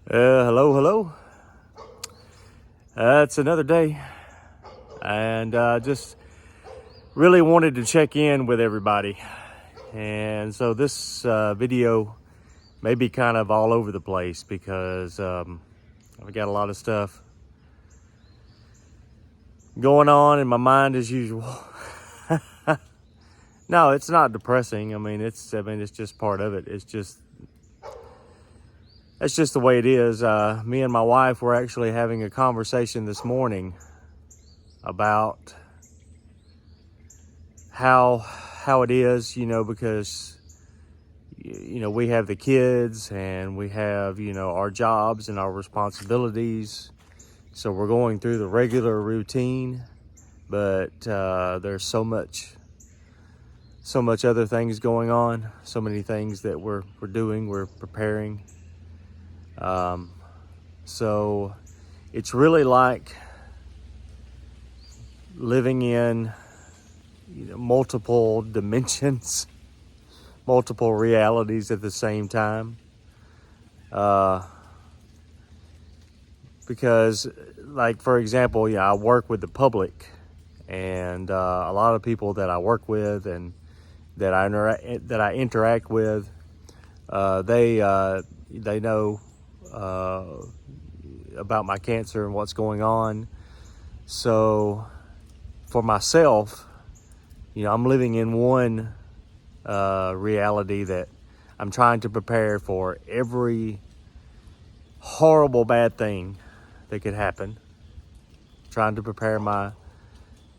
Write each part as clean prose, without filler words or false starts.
Hello. It's another day, and just really wanted to check in with everybody. And so this video may be kind of all over the place because I've got a lot of stuff going on in my mind as usual. No, it's not depressing. It's just part of it. It's just the way it is. Me and my wife were actually having a conversation this morning about how it is, because we have the kids and we have our jobs and our responsibilities, so we're going through the regular routine, but there's so much other things going on, so many things that we're preparing. So it's really like living in multiple dimensions, multiple realities at the same time. Because, like, for example, I work with the public, and a lot of people that I work with and that I interact with, they know about my cancer and what's going on. So for myself, I'm living in one reality that I'm trying to prepare for every horrible bad thing that could happen. Trying to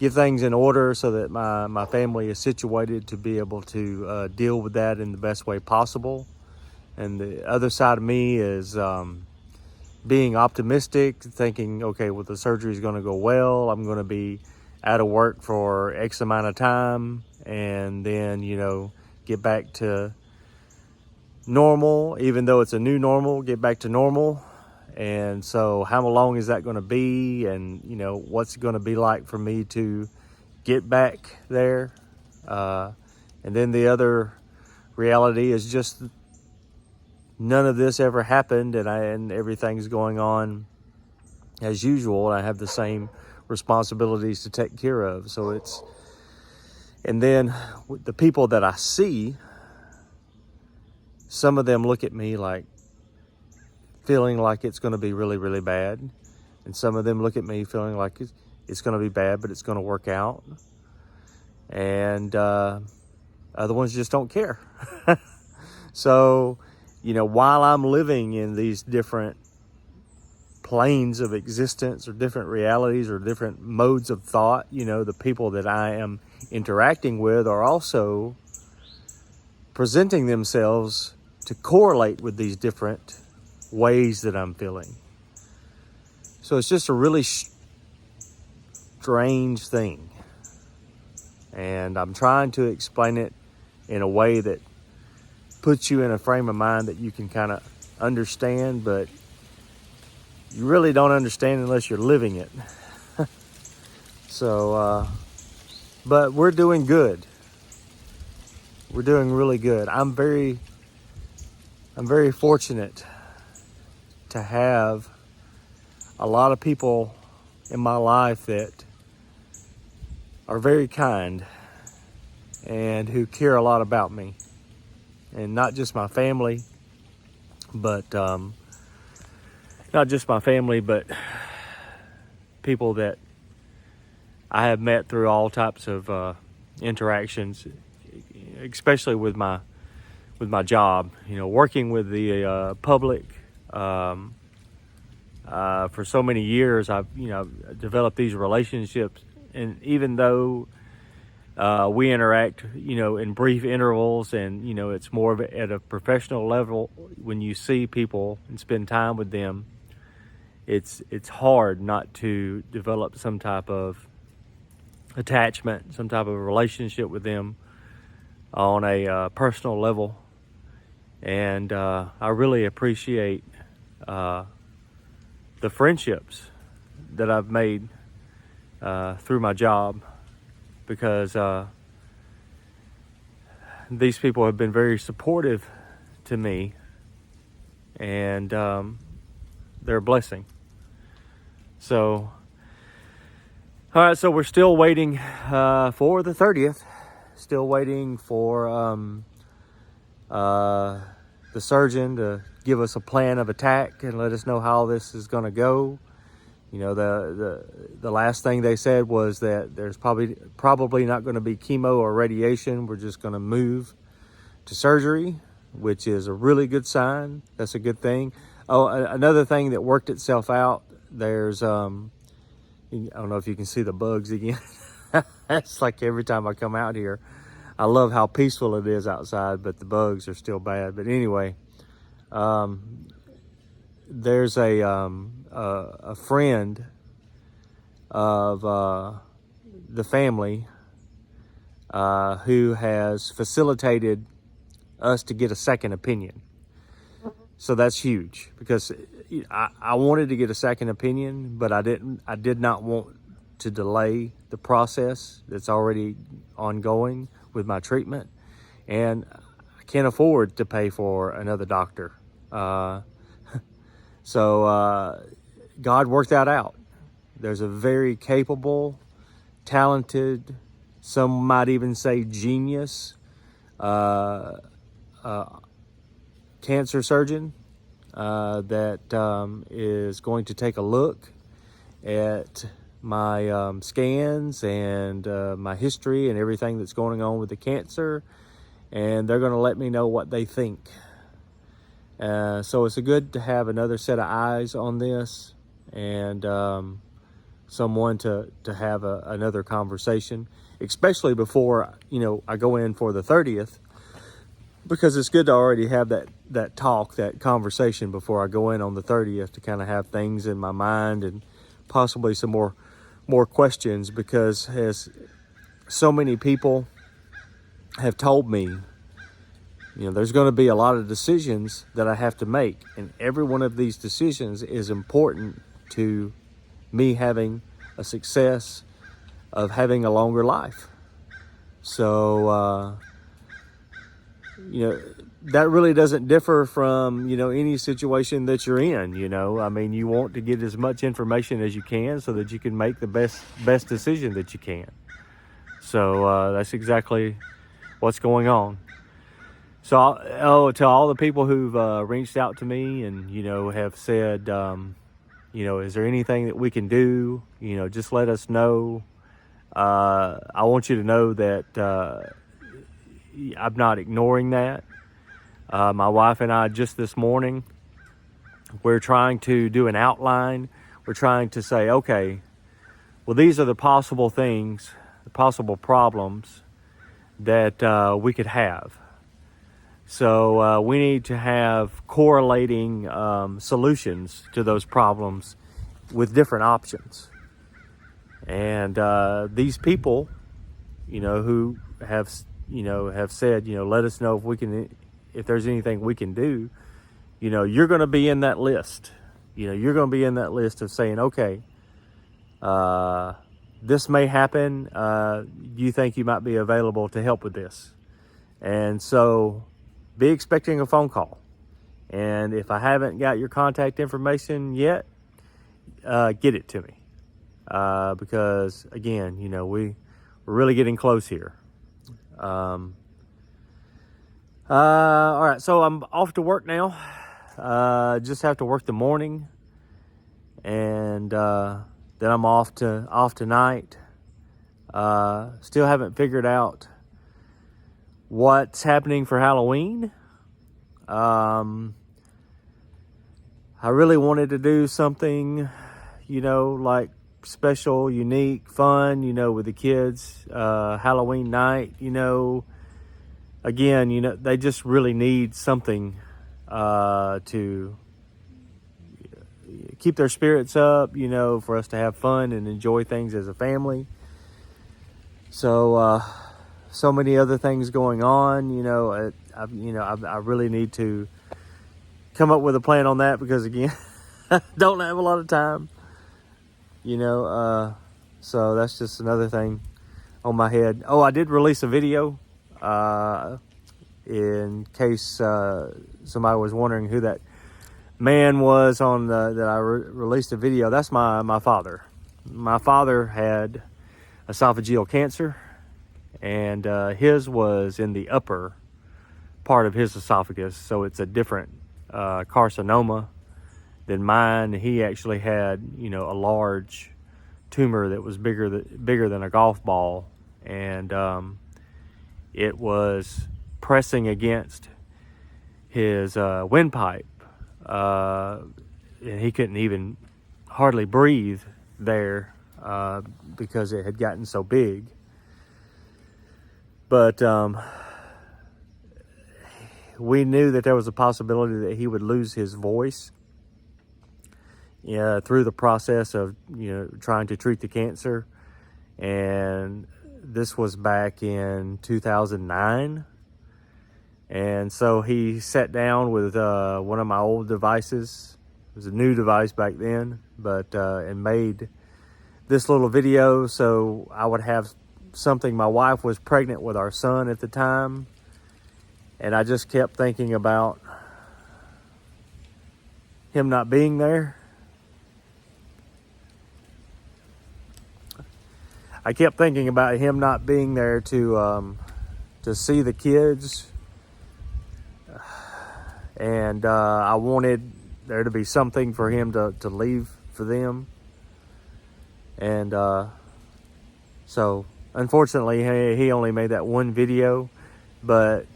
get things in order so that my family is situated to be able to deal with that in the best way possible. And the other side of me is being optimistic, thinking, okay, well, the surgery is going to go well. I'm going to be out of work for X amount of time, and then, get back to normal, even though it's a new normal, get back to normal. And so how long is that going to be? And, what's it going to be like for me to get back there? And then the other reality is just none of this ever happened, and everything's going on as usual. And I have the same responsibilities to take care of. So and then the people that I see, some of them look at me like feeling like it's going to be really, really bad. And some of them look at me feeling like it's going to be bad, but it's going to work out. And other ones just don't care. So, while I'm living in these different planes of existence or different realities or different modes of thought, the people that I am interacting with are also presenting themselves to correlate with these different ways that I'm feeling. So it's just a really strange thing. And I'm trying to explain it in a way that puts you in a frame of mind that you can kind of understand, but you really don't understand unless you're living it. So, but we're doing good. We're doing really good. I'm very fortunate to have a lot of people in my life that are very kind and who care a lot about me. And not just my family, but people that I have met through all types of interactions, especially with my job. Working with the public for so many years, I've developed these relationships, and even though we interact, in brief intervals, and it's more of at a professional level. When you see people and spend time with them, it's hard not to develop some type of attachment, some type of relationship with them on a personal level. And I really appreciate the friendships that I've made through my job, because these people have been very supportive to me, and they're a blessing. So, all right, so we're still waiting for the 30th. Still waiting for the surgeon to give us a plan of attack and let us know how this is going to go. You know, the last thing they said was that there's probably not going to be chemo or radiation. We're just going to move to surgery, which is a really good sign. That's a good thing. Oh, another thing that worked itself out, there's I don't know if you can see the bugs again. It's like every time I come out here, I love how peaceful it is outside, but the bugs are still bad. But anyway, there's a friend of the family who has facilitated us to get a second opinion. So that's huge, because I wanted to get a second opinion, but I did not want to delay the process that's already ongoing with my treatment, and I can't afford to pay for another doctor. So God worked that out. There's a very capable, talented, some might even say genius, cancer surgeon that is going to take a look at my scans and my history and everything that's going on with the cancer, and they're going to let me know what they think. So it's good to have another set of eyes on this, and someone to have another conversation, especially before, you know, I go in for the 30th, because it's good to already have that talk, that conversation before I go in on the 30th, to kind of have things in my mind and possibly some more questions, because as so many people have told me, you know, there's going to be a lot of decisions that I have to make, and every one of these decisions is important to me having a success of having a longer life. So, you know, that really doesn't differ from, you know, any situation that you're in. You know, I mean, you want to get as much information as you can so that you can make the best decision that you can. So that's exactly what's going on. So, to all the people who've reached out to me and, you know, have said, you know, is there anything that we can do? You know, just let us know. I want you to know that I'm not ignoring that. My wife and I, just this morning, we're trying to do an outline. We're trying to say, okay, well, these are the possible things, the possible problems that we could have. So we need to have correlating solutions to those problems with different options. And these people, you know, who have said, you know, let us know if there's anything we can do. You know, you're going to be in that list. You know, you're going to be in that list of saying, okay, this may happen. You think you might be available to help with this? And so be expecting a phone call. And if I haven't got your contact information yet, get it to me. Because again, you know, we're really getting close here. All right, so I'm off to work now. Just have to work the morning, and then I'm off tonight. Still haven't figured out what's happening for Halloween. I really wanted to do something, you know, like special, unique, fun, you know, with the kids. Halloween night, you know, again, you know, they just really need something to keep their spirits up, you know, for us to have fun and enjoy things as a family. So, so many other things going on, you know. I really need to come up with a plan on that, because again, I don't have a lot of time, you know. So that's just another thing on my head. Oh, I did release a video in case somebody was wondering who that man was on that I released a video, that's my father. My father had esophageal cancer, and his was in the upper part of his esophagus, so it's a different carcinoma than mine. He actually had, you know, a large tumor that was bigger than a golf ball, and it was pressing against his windpipe, and he couldn't even hardly breathe there because it had gotten so big. But we knew that there was a possibility that he would lose his voice through the process of, you know, trying to treat the cancer. And this was back in 2009. And so he sat down with one of my old devices. It was a new device back then, but and made this little video so I would have something. My wife was pregnant with our son at the time, and I just kept thinking about him not being there. I kept thinking about him not being there to see the kids, and I wanted there to be something for him to leave for them. And so unfortunately he only made that one video, but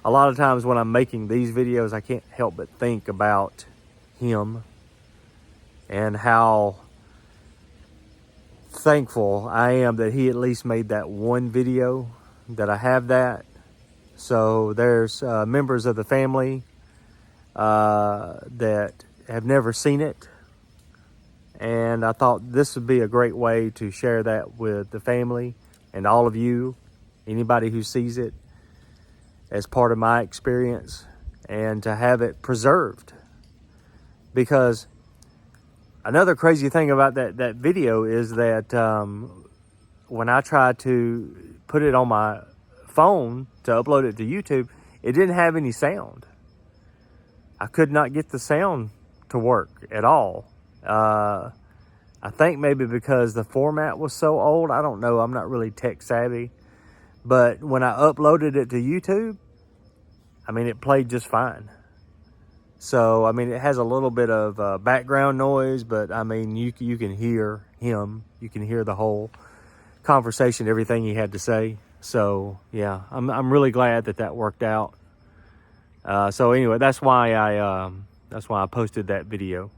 a lot of times when I'm making these videos, I can't help but think about him and how thankful I am that he at least made that one video, that I have that. So there's members of the family that have never seen it, and I thought this would be a great way to share that with the family and all of you, anybody who sees it, as part of my experience, and to have it preserved. Because another crazy thing about that video is that when I tried to put it on my phone to upload it to YouTube, it didn't have any sound. I could not get the sound to work at all. I think maybe because the format was so old. I don't know. I'm not really tech savvy. But when I uploaded it to YouTube, I mean, it played just fine. So, I mean, it has a little bit of background noise, but I mean, you can hear him. You can hear the whole conversation, everything he had to say. So, yeah, I'm really glad that worked out. So anyway, that's why I posted that video.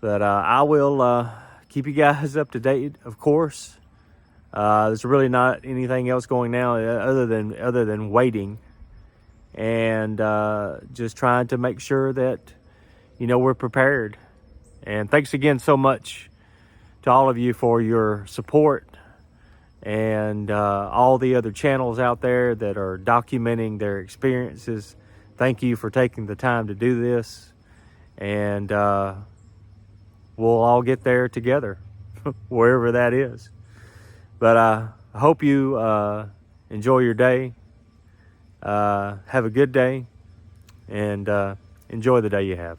But I will keep you guys up to date, of course. There's really not anything else going now other than waiting, and just trying to make sure that, you know, we're prepared. And thanks again so much to all of you for your support, and all the other channels out there that are documenting their experiences. Thank you for taking the time to do this, and we'll all get there together, wherever that is. But I hope you enjoy your day. Have a good day, and enjoy the day you have.